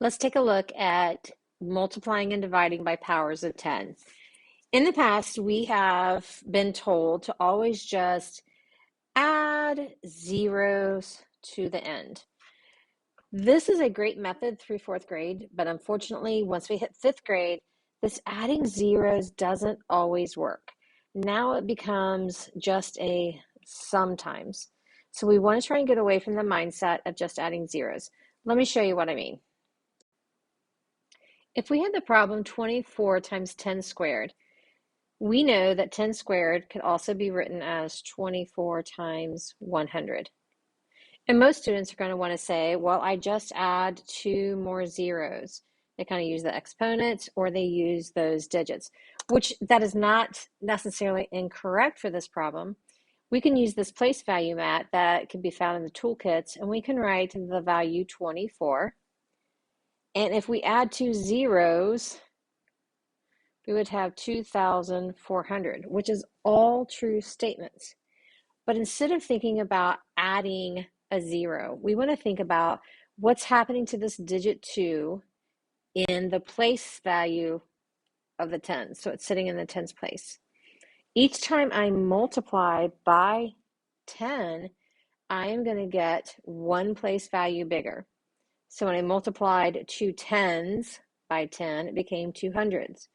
Let's take a look at multiplying and dividing by powers of 10. In the past, we have been told to always just add zeros to the end. This is a great method through fourth grade, but unfortunately, once we hit fifth grade, this adding zeros doesn't always work. Now it becomes just a sometimes. So we want to try and get away from the mindset of just adding zeros. Let me show you what I mean. If we had the problem 24 times 10 squared, we know that 10 squared could also be written as 24 times 100. And most students are going to want to say, well, I just add two more zeros. They kind of use the exponents or they use those digits, which that is not necessarily incorrect for this problem. We can use this place value mat that can be found in the toolkits, and we can write the value 24. And if we add two zeros, we would have 2,400, which is all true statements. But instead of thinking about adding a zero, we want to think about what's happening to this digit 2 in the place value of the tens. So it's sitting in the tens place. Each time I multiply by 10, I am going to get one place value bigger. So when I multiplied two tens by 10, it became two hundreds.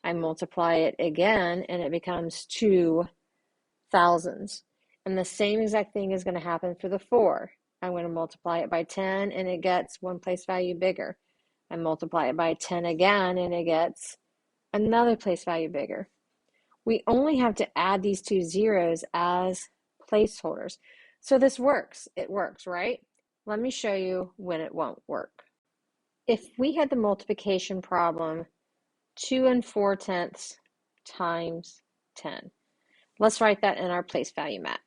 I multiply it again and it becomes two thousands. And the same exact thing is going to happen for the 4. I'm going to multiply it by 10 and it gets one place value bigger. I multiply it by 10 again and it gets another place value bigger. We only have to add these two zeros as placeholders. So this works. It works, right? Let me show you when it won't work. If we had the multiplication problem 2 4/10 times 10, let's write that in our place value mat.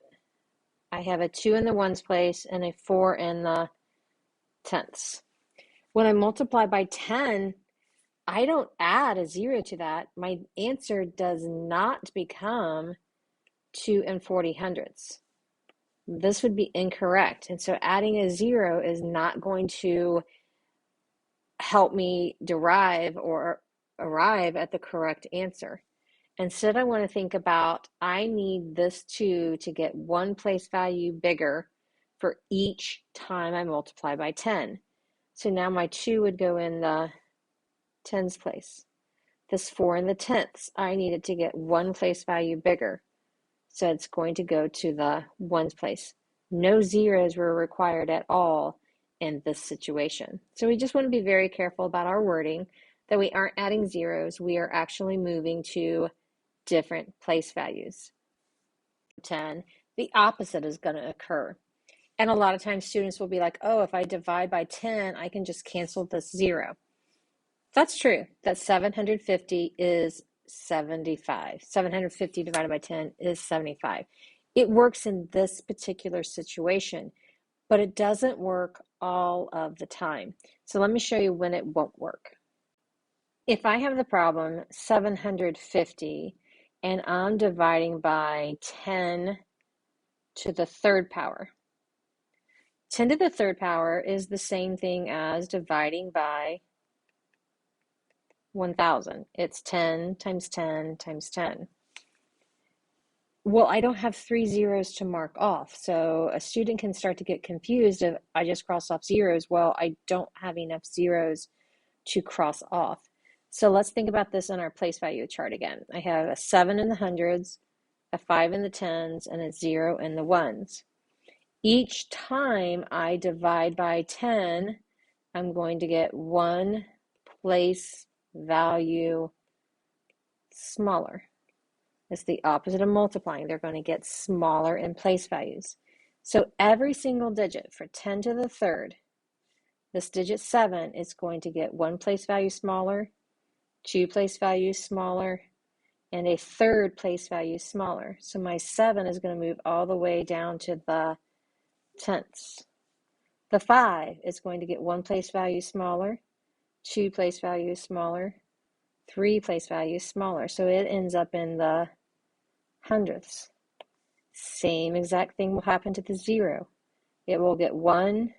I have a 2 in the ones place and a 4 in the tenths. When I multiply by 10, I don't add a 0 to that. My answer does not become 2 40/100ths. This would be incorrect. And so adding a 0 is not going to help me derive or arrive at the correct answer. Instead, I want to think about, I need this 2 to get one place value bigger for each time I multiply by 10. So now my 2 would go in the tens place. This 4 in the tenths, I need it to get one place value bigger. So it's going to go to the ones place. No zeros were required at all in this situation. So we just want to be very careful about our wording, that we aren't adding zeros. We are actually moving to different place values. 10, the opposite is going to occur. And a lot of times students will be like, oh, if I divide by 10, I can just cancel this 0. That's true. That 750 is 75. 750 divided by 10 is 75. It works in this particular situation, but it doesn't work all of the time. So let me show you when it won't work. If I have the problem 750 and I'm dividing by 10 to the third power. 10 to the third power is the same thing as dividing by 1,000. It's 10 times 10 times 10. Well, I don't have 3 zeros to mark off, so a student can start to get confused if I just cross off zeros. Well, I don't have enough zeros to cross off. So let's think about this in our place value chart again. I have a 7 in the hundreds, a 5 in the tens, and a 0 in the ones. Each time I divide by 10, I'm going to get one place value smaller. It's the opposite of multiplying. They're going to get smaller in place values. So every single digit for 10 to the third, this digit 7 is going to get one place value smaller, two place values smaller, and a third place value smaller. So my 7 is going to move all the way down to the tenths. The 5 is going to get one place value smaller, two place values smaller, three place values smaller. So it ends up in the hundredths. Same exact thing will happen to the 0. It will get 1,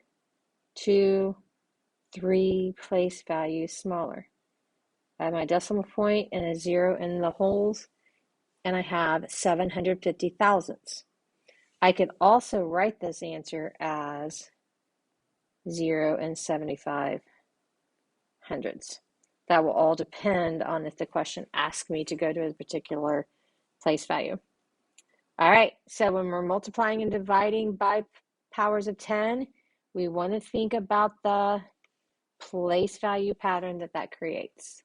2, 3 place values smaller. I have my decimal point and a 0 in the holes, and I have 750 thousandths. I could also write this answer as 0 and 75 hundredths. That will all depend on if the question asks me to go to a particular place value. All right, so when we're multiplying and dividing by powers of 10, we want to think about the place value pattern that creates.